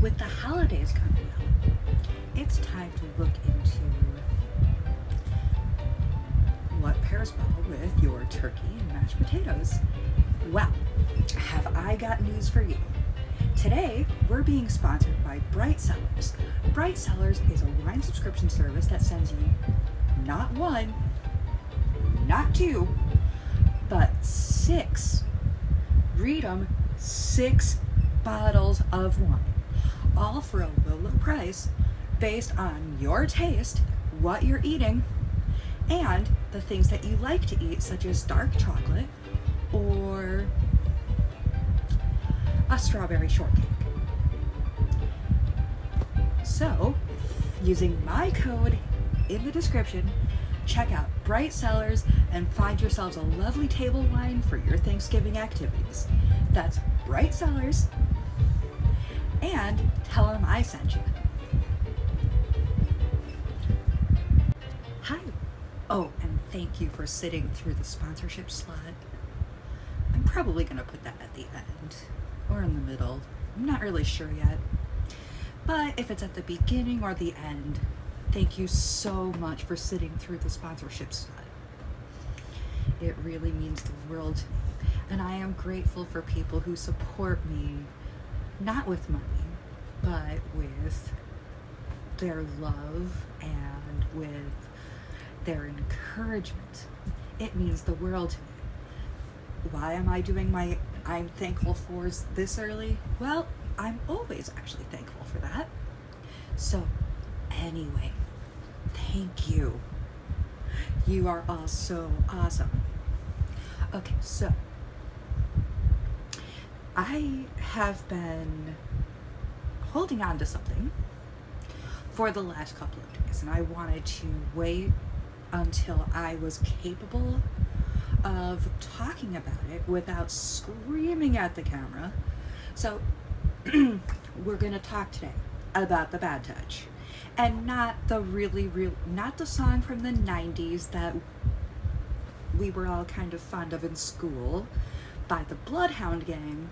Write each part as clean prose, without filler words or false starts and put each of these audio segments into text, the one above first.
With the holidays coming up, it's time to look into what pairs well with your turkey and mashed potatoes. Well, have I got news for you. Today, we're being sponsored by Bright Cellars. Bright Cellars is a wine subscription service that sends you not one, not two, but six, read 'em, 6 bottles of wine, all for a low price based on your taste, what you're eating, and the things that you like to eat, such as dark chocolate or a strawberry shortcake. So, using my code in the description, check out Bright Cellars and find yourselves a lovely table wine for your Thanksgiving activities. That's Bright Cellars, and tell them I sent you. Hi. Oh, and thank you for sitting through the sponsorship slot. I'm probably going to put that at the end or in the middle. I'm not really sure yet. But if it's at the beginning or the end, thank you so much for sitting through the sponsorship slot. It really means the world to me. And I am grateful for people who support me, not with money, but with their love and with their encouragement. It means the world to me. Why am I doing my I'm thankful for this early? Well, I'm always actually thankful for that. So, anyway, thank you. You are all so awesome. Okay, so I have been holding on to something for the last couple of days, and I wanted to wait until I was capable of talking about it without screaming at the camera. So we're gonna talk today about the bad touch, and not the not the song from the 90s that we were all kind of fond of in school by the Bloodhound Gang.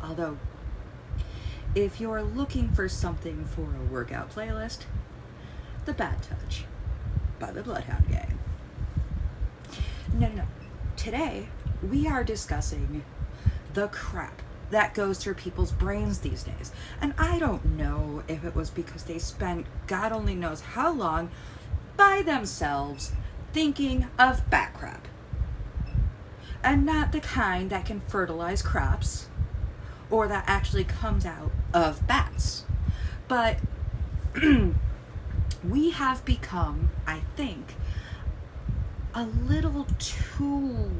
Although, if you're looking for something for a workout playlist, The Bad Touch by the Bloodhound Gang. No. Today, we are discussing the crap that goes through people's brains these days. And I don't know if it was because they spent God only knows how long by themselves thinking of bat crap. And not the kind that can fertilize crops or that actually comes out of bats. But we have become, I think, a little too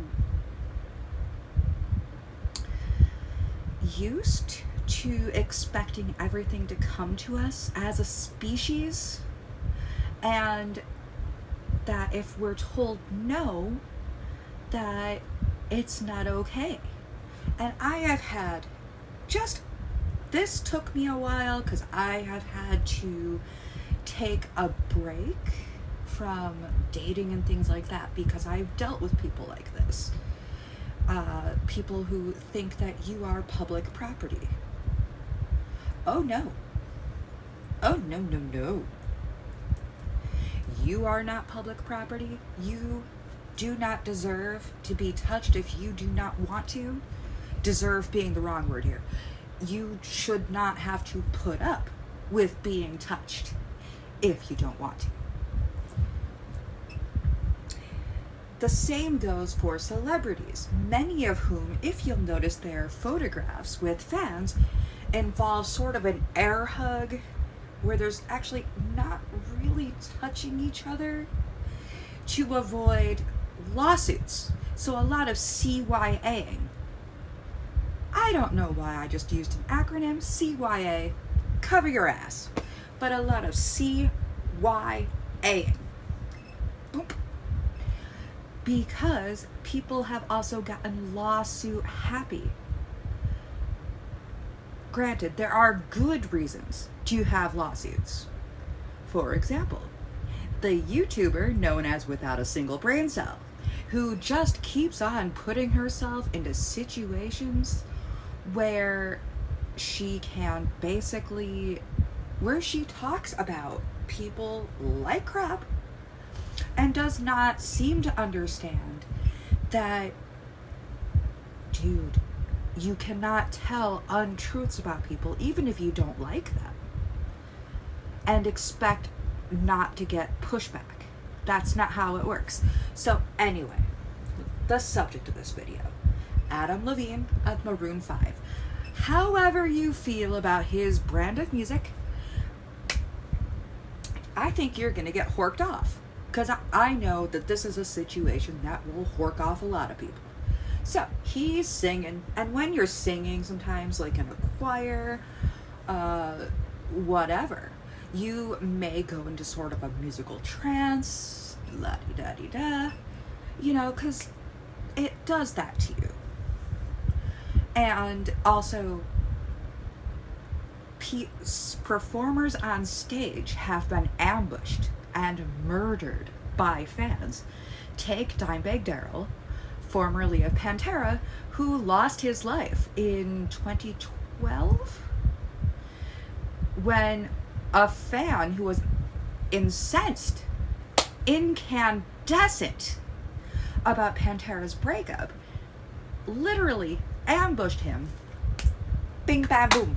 used to expecting everything to come to us as a species, and that if we're told no, that it's not okay. And I have had this took me a while because I have had to take a break from dating and things like that, because I've dealt with people like this. People who think that you are public property. Oh no. You are not public property. You do not deserve to be touched if you do not want to. Deserve being the wrong word here. You should not have to put up with being touched if you don't want to. The same goes for celebrities, many of whom, if you'll notice their photographs with fans, involve sort of an air hug where there's actually not really touching each other to avoid lawsuits. So a lot of CYAing. I don't know why I just used an acronym, CYA, cover your ass. But a lot of CYAing. Boop. Because people have also gotten lawsuit happy. Granted, there are good reasons to have lawsuits. For example, the YouTuber known as Without a Single Brain Cell, who just keeps on putting herself into situations where she can basically, where she talks about people like crap and does not seem to understand that, dude, you cannot tell untruths about people even if you don't like them and expect not to get pushback. That's not how it works. So anyway, the subject of this video, Adam Levine of Maroon 5. However you feel about his brand of music, I think you're going to get horked off. Because I know that this is a situation that will hork off a lot of people. So, he's singing. And when you're singing sometimes, like in a choir, whatever, you may go into sort of a musical trance, la-di-da-di-da, you know, because it does that to you. And also, performers on stage have been ambushed and murdered by fans. Take Dimebag Darrell, formerly of Pantera, who lost his life in 2012 when a fan who was incensed, incandescent about Pantera's breakup, literally ambushed him. Bing, bam, boom.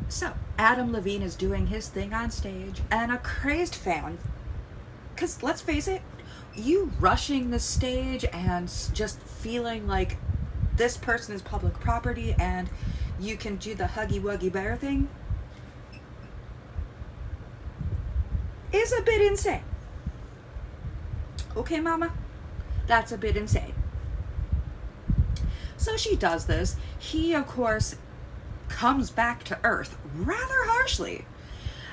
So, Adam Levine is doing his thing on stage, and a crazed fan, because let's face it, you rushing the stage and just feeling like this person is public property and you can do the huggy wuggy bear thing is a bit insane. Okay, mama? That's a bit insane. So she does this. He, of course, comes back to earth rather harshly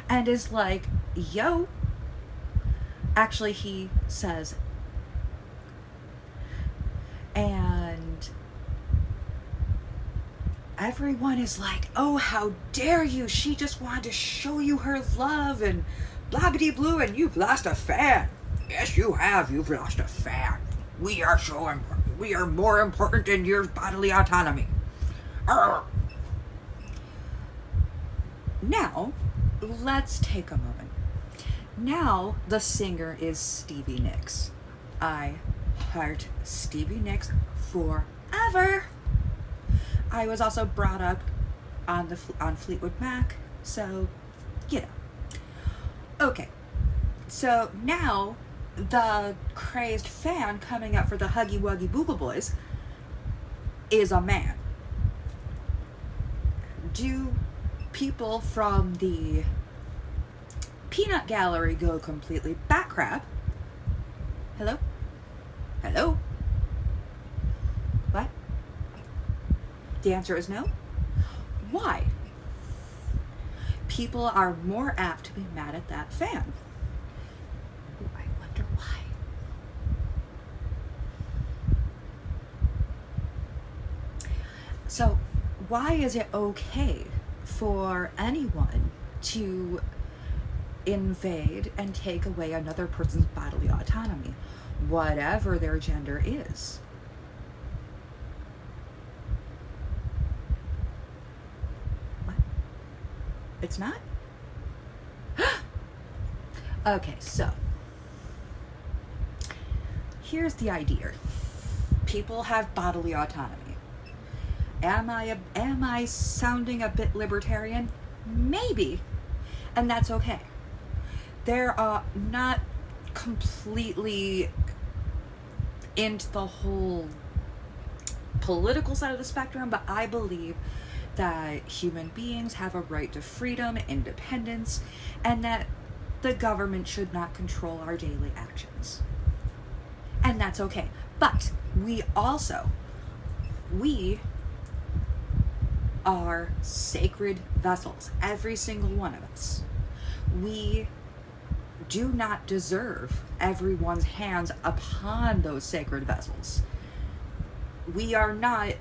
and is like, yo. Actually, he says, and everyone is like, oh, how dare you? She just wanted to show you her love and blah-bitty blue, and you've lost a fan. Yes, you have. You've lost a fan. We are so important. We are more important than your bodily autonomy. Arr. Now, let's take a moment. Now, the singer is Stevie Nicks. I heart Stevie Nicks forever. I was also brought up on Fleetwood Mac, so, you know. Okay, so now the crazed fan coming up for the Huggy Wuggy Boogle Boys is a man. Do people from the peanut gallery go completely batcrap? Hello? Hello? What? The answer is no. Why? People are more apt to be mad at that fan. Ooh, I wonder why. So, why is it okay for anyone to invade and take away another person's bodily autonomy, whatever their gender is? What? It's not? Okay, so here's the idea. People have bodily autonomy. Am I sounding a bit libertarian? Maybe. And that's okay. They're not completely into the whole political side of the spectrum, but I believe that human beings have a right to freedom, independence, and that the government should not control our daily actions. And that's okay. But we are sacred vessels, every single one of us. We do not deserve everyone's hands upon those sacred vessels. We are not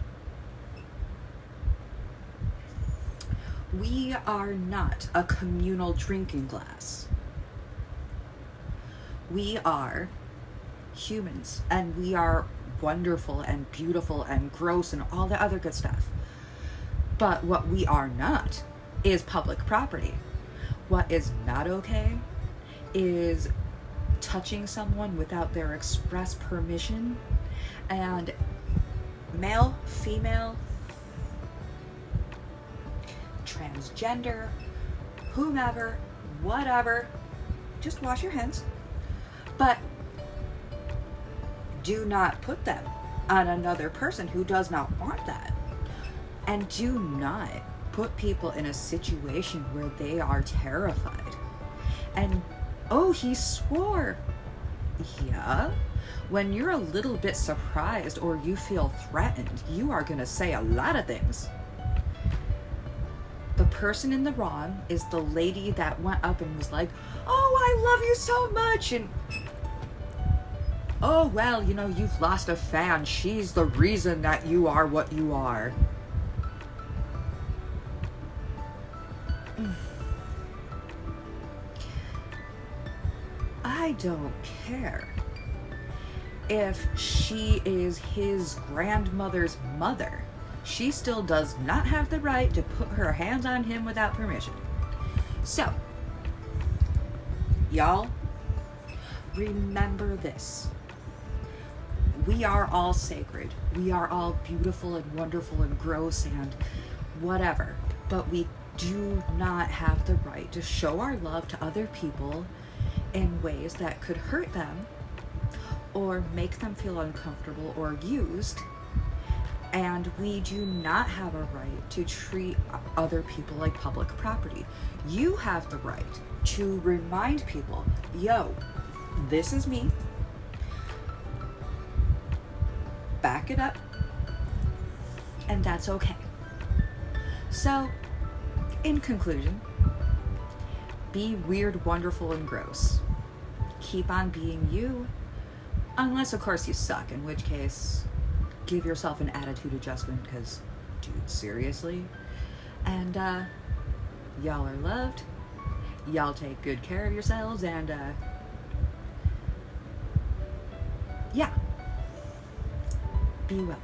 a communal drinking glass. We are humans, and we are wonderful and beautiful and gross and all the other good stuff. But what we are not is public property. What is not okay is touching someone without their express permission, and male, female, transgender, whomever, whatever, just wash your hands. But do not put them on another person who does not want that. And do not put people in a situation where they are terrified. And, oh, he swore. Yeah. When you're a little bit surprised or you feel threatened, you are going to say a lot of things. The person in the wrong is the lady that went up and was like, oh, I love you so much. And, oh, well, you know, you've lost a fan. She's the reason that you are what you are. I don't care if she is his grandmother's mother. She still does not have the right to put her hands on him without permission. So, y'all, remember this. We are all sacred. We are all beautiful and wonderful and gross and whatever. But we do not have the right to show our love to other people in ways that could hurt them or make them feel uncomfortable or used. And we do not have a right to treat other people like public property. You have the right to remind people, yo, this is me. Back it up. And that's okay. So, in conclusion, be weird, wonderful, and gross. Keep on being you. Unless, of course, you suck, in which case, give yourself an attitude adjustment, because, dude, seriously? And, y'all are loved. Y'all take good care of yourselves, and, yeah. Be well.